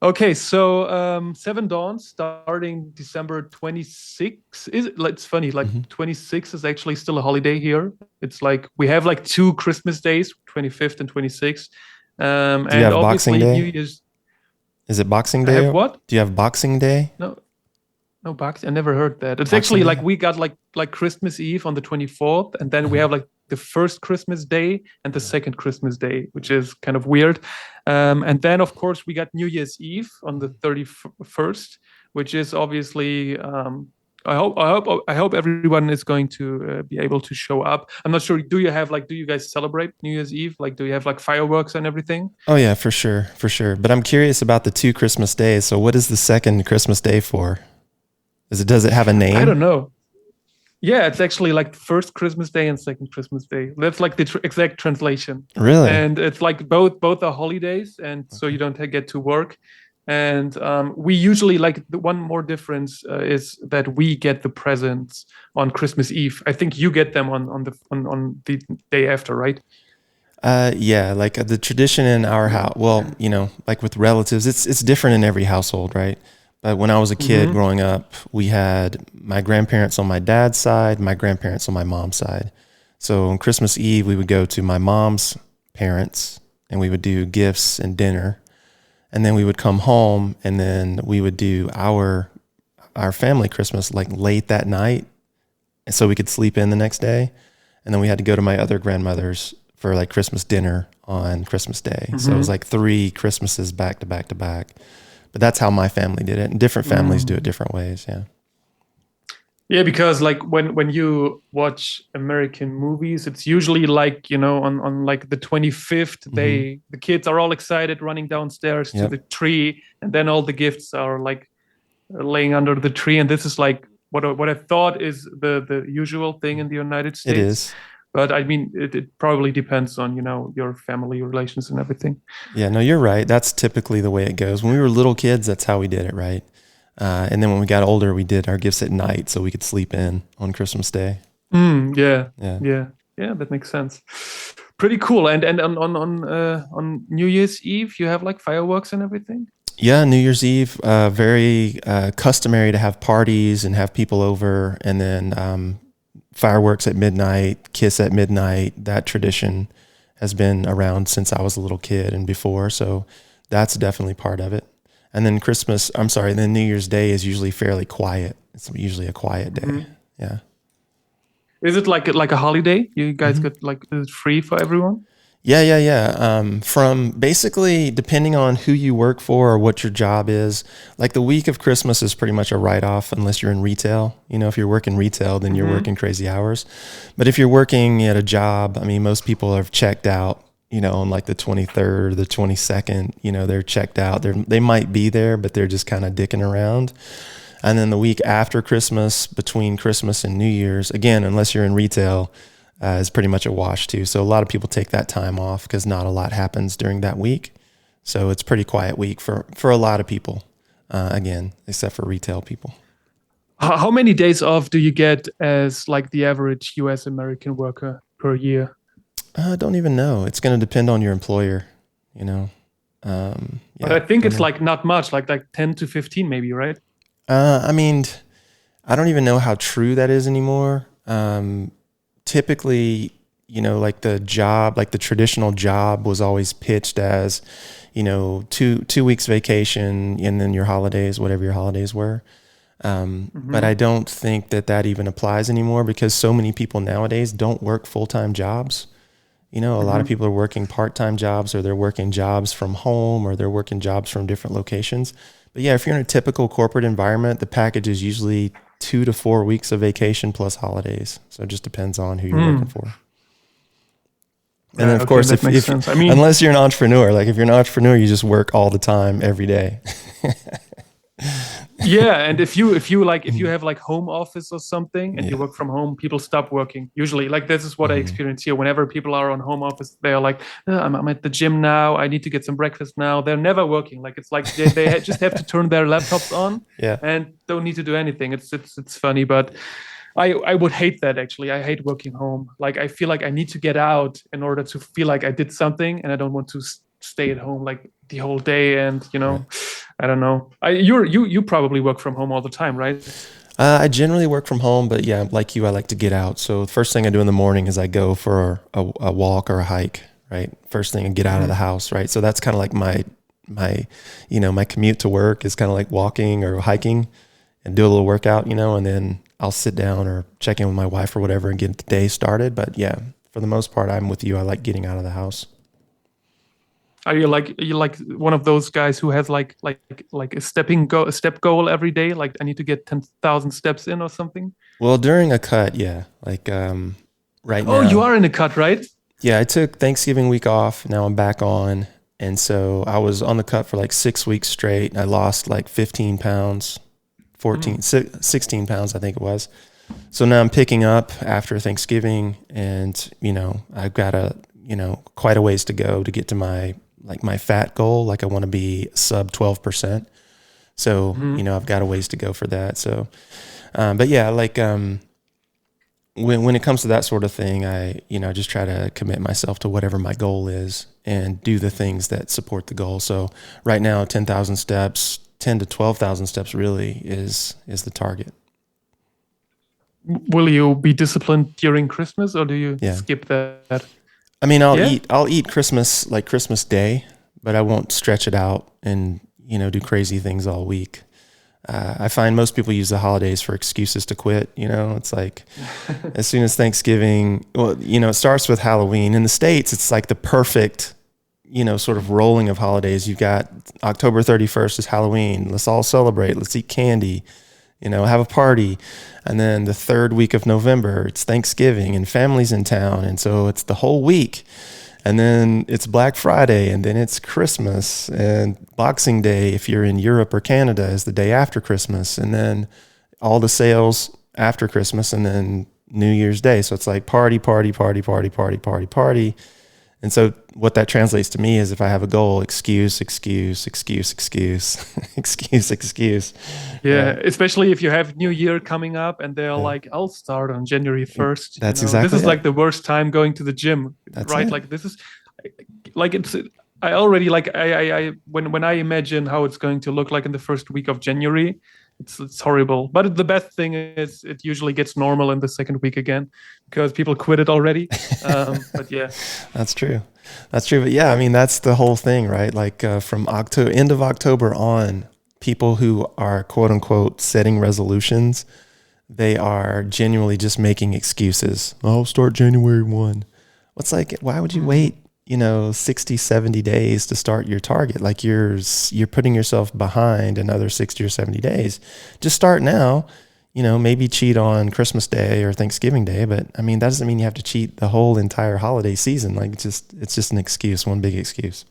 Okay, so Seven Dawns starting December 26th. Is it? Like, it's funny, like Hmm. 26 is actually still a holiday here. It's like we have like two Christmas days, 25th and 26th. Do you And have Boxing obviously New Day? Year's. Is it Boxing I have Day? what? Do you have Boxing Day? No, no box. I never heard that. It's Boxing actually like Day? we got like Christmas Eve on the 24th, and then we Uh-huh. have like the first Christmas day and the second Christmas day, which is kind of weird. And then of course we got New Year's Eve on the 31st, which is obviously. I hope everyone is going to be able to show up. I'm not sure. Do you guys celebrate New Year's Eve? Like, do you have like fireworks and everything? Oh yeah, for sure, for sure. But I'm curious about the two Christmas days. So what is the second Christmas day for? Does it have a I don't name? know. Yeah, it's actually like first Christmas day and second Christmas day. That's like the exact translation. Really? And it's like both are holidays, and so Okay. you don't get to work. And we usually like the one more difference is that we get the presents on Christmas Eve. I think you get them on the day after, right? Yeah, like the tradition in our house. Well, you know, like with relatives, it's different in every household, right? But when I was a kid Mm-hmm. growing up, we had my grandparents on my dad's side, my grandparents on my mom's side. So on Christmas Eve, we would go to my mom's parents and we would do gifts and dinner. And then we would come home and then we would do our family Christmas like late that night so we could sleep in the next day. And then we had to go to my other grandmother's for like Christmas dinner on Christmas Day. So it was Mm-hmm. like three Christmases back to back to back. But that's how my family did it. And different families do it different ways. Yeah. Yeah, because like when you watch American movies, it's usually like, on like the 25th, Hmm. the kids are all excited running downstairs to Yep, the tree, and then all the gifts are like laying under the tree. And this is like what I thought is the usual thing in the United it States. is. But I mean, it probably depends on, your family relations and everything. Yeah, no, you're right. That's typically the way it goes. When we were little kids, that's how we did it, right? And then when we got older, we did our gifts at night so we could sleep in on Christmas Day. Yeah, Yeah. yeah, yeah. That makes sense. Pretty cool. And on New Year's Eve, you have like fireworks and everything. Yeah, New Year's Eve, very customary to have parties and have people over, and then fireworks at midnight, kiss at midnight. That tradition has been around since I was a little kid and before, so that's definitely part of it. And then then New Year's Day is usually fairly quiet. It's usually a quiet day. Hmm. Yeah. Is it like a holiday? You guys Mhm. get like, is it free for everyone? Yeah, yeah, yeah. From basically depending on who you work for or what your job is, like the week of Christmas is pretty much a write off unless you're in retail. You know, if you're working retail, then you're Hmm. working crazy hours. But if you're working at a job, I mean, most people are checked out, on like the 23rd or the 22nd, they're checked out. They might be there, but they're just kind of dicking around. And then the week after Christmas, between Christmas and New Year's, again, unless you're in retail, is pretty much a wash too. So a lot of people take that time off because not a lot happens during that week. So it's a pretty quiet week for a lot of people, again, except for retail people. How many days off do you get as like the average US American worker per year? I don't even know. It's going to depend on your employer, you know. But Yeah, I think don't it's know. like not much, like 10 to 15 maybe, right? I mean, I don't even know how true that is anymore. Typically, like the traditional job was always pitched as, 2 weeks vacation and then your holidays, whatever your holidays were. But I Hmm. don't think that even applies anymore because so many people nowadays don't work full-time jobs. A lot of Hmm. people are working part-time jobs or they're working jobs from home or they're working jobs from different locations. But yeah, if you're in a typical corporate environment, the package is usually 2 to 4 weeks of vacation plus holidays. So it just depends on who you're working Mm. for. And then Yeah, of okay, course, that makes if sense. I mean, unless you're an entrepreneur, like if you're an entrepreneur, you just work all the time, every day. yeah, and if you Mhm. have like home office or something and you Yeah. work from home, people stop working. Usually, like this is what I Hmm. experience here. Whenever people are on home office, they are like, I'm at the gym now. I need to get some breakfast now. They're never working. Like it's like they just have to turn their laptops on Yeah. and don't need to do anything. It's funny, but I would hate that actually. I hate working home. Like I feel like I need to get out in order to feel like I did something, and I don't want to stay at home like the whole day. And Right. I don't know. You probably work from home all the time, right? I generally work from home, but yeah, like you, I like to get out. So the first thing I do in the morning is I go for a walk or a hike, right? First thing I get out of the Hmm. house, right? So that's kind of like my my commute to work is kind of like walking or hiking and do a little workout, and then I'll sit down or check in with my wife or whatever and get the day started. But yeah, for the most part, I'm with you. I like getting out of the house. Are you like one of those guys who has like a step goal every day? Like I need to get 10,000 steps in or something. Well, during a cut, yeah, like right Oh, you now, are in a cut, right? yeah, I took Thanksgiving week off. Now I'm back on. And so I was on the cut for like 6 weeks straight. I lost like 15 pounds, Mm. 16 pounds, I think it was. So now I'm picking up after Thanksgiving and, I've got quite a ways to go to get to my fat goal. Like I want to be sub 12%. So, Hmm. I've got a ways to go for that. So, but yeah, like, when it comes to that sort of thing, I just try to commit myself to whatever my goal is and do the things that support the goal. So right now, 10,000 steps, 10 to 12,000 steps really is the target. Will you be disciplined during Christmas or do you Yeah, skip that? I mean, Yeah. I'll eat Christmas like Christmas Day, but I won't stretch it out and do crazy things all week. I find most people use the holidays for excuses to quit. It's like as soon as Thanksgiving, well, it starts with Halloween. In the States, it's like the perfect, sort of rolling of holidays. You've got October 31st is Halloween. Let's all celebrate. Let's eat candy. have a party. And then the third week of November, it's Thanksgiving and family's in town. And so it's the whole week. And then it's Black Friday, and then it's Christmas, and Boxing Day, if you're in Europe or Canada, is the day after Christmas. And then all the sales after Christmas, and then New Year's Day. So it's like party, party, party, party, party, party, party. And so what that translates to me is if I have a goal, excuse, excuse, excuse, excuse, excuse, excuse. Yeah, especially if you have New Year coming up and they're like, I'll start on January 1st. That's This exactly is it. like the worst time going to the gym, That's right? it. Like this is like I already like I when I imagine how it's going to look like in the first week of January, it's horrible. But the best thing is it usually gets normal in the second week again because people quit it already. But yeah, That's true. That's true. But yeah, I mean, that's the whole thing, right? Like from end of October on, people who are quote unquote setting resolutions, they are genuinely just making excuses. I'll start January 1. What's like, why would you wait, 60, 70 days to start your target? Like you're putting yourself behind another 60 or 70 days. Just start now. Maybe cheat on Christmas Day or Thanksgiving Day, but I mean, that doesn't mean you have to cheat the whole entire holiday season. Like it's just an excuse, one big excuse.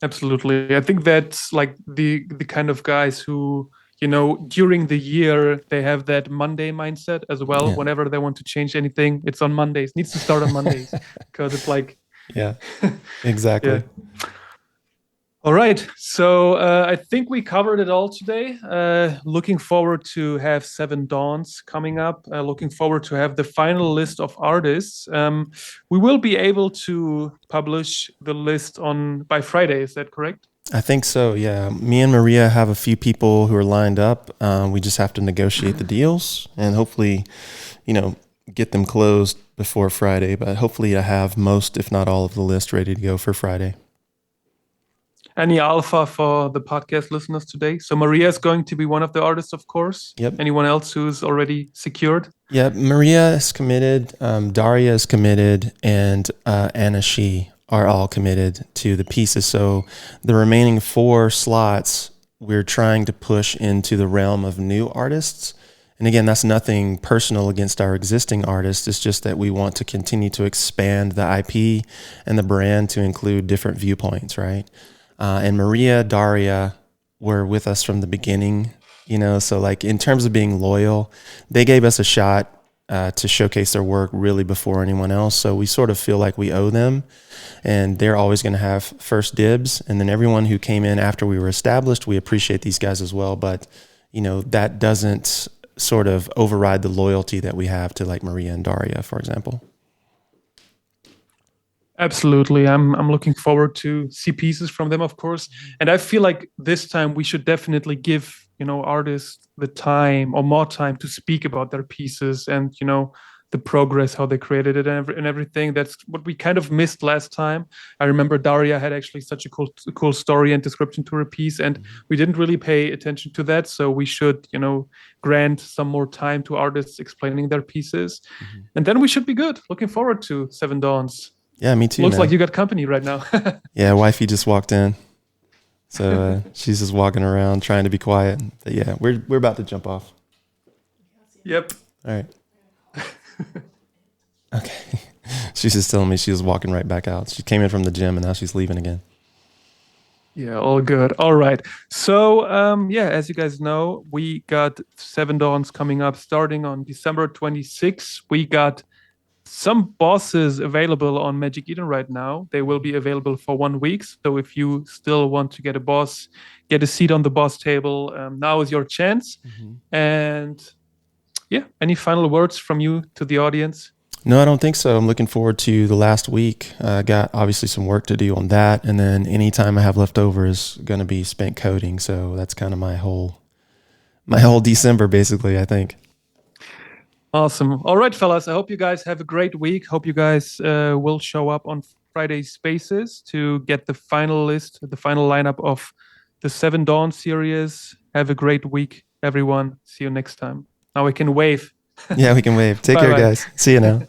absolutely. I think that's like the kind of guys who, during the year they have that Monday mindset as well. Yeah. Whenever they want to change anything, it's on Mondays. Needs to start on Mondays because it's like, Yeah, exactly. yeah. All right. So I think we covered it all today. Looking forward to have Seven Dawns coming up. Looking forward to have the final list of artists. We will be able to publish the list by Friday. Is that correct? I think so. Yeah. Me and Maria have a few people who are lined up. We just have to negotiate the deals and hopefully, get them closed before Friday. But hopefully I have most, if not all of the list ready to go for Friday. Any alpha for the podcast listeners today? So Maria is going to be one of the artists, of course. Yep. Anyone else who's already secured? Yeah. Maria is committed. Daria is committed, and Anna Shi are all committed to the pieces. So the remaining 4 slots, we're trying to push into the realm of new artists. And again, that's nothing personal against our existing artists. It's just that we want to continue to expand the IP and the brand to include different viewpoints, right? And Maria, Daria were with us from the beginning, so like in terms of being loyal, they gave us a shot to showcase their work really before anyone else. So we sort of feel like we owe them, and they're always going to have first dibs. And then everyone who came in after we were established, we appreciate these guys as well. But, that doesn't sort of override the loyalty that we have to like Maria and Daria, for example. Absolutely. I'm looking forward to see pieces from them, of course. And I feel like this time we should definitely give, artists the time or more time to speak about their pieces and, the progress, how they created it and everything. That's what we kind of missed last time. I remember Daria had actually such a cool story and description to her piece, and we didn't really pay attention to that. So we should, grant some more time to artists explaining their pieces. And then we should be good. Looking forward to Seven Dawns. Yeah, me too. Looks man. like you got company right now. Yeah, wifey just walked in, so she's just walking around trying to be quiet. But yeah, we're about to jump off. Yep. All right. Okay. She's just telling me she was walking right back out. She came in from the gym and now she's leaving again. Yeah, all good. All right. So, as you guys know, we got Seven Dawns coming up starting on December 26th. We got some bosses available on Magic Eden right now. They will be available for 1 week. So if you still want to get a boss, get a seat on the boss table, now is your chance. And any final words from you to the audience? No, I don't think so. I'm looking forward to the last week. I got obviously some work to do on that. And then any time I have left over is going to be spent coding. So that's kind of my whole December, basically, I think. Awesome. All right, fellas. I hope you guys have a great week. Hope you guys will show up on Friday Spaces to get the final list, the final lineup of the Seven Dawn series. Have a great week, everyone. See you next time. Now we can wave. Yeah, we can wave. Take care, guys. See you now.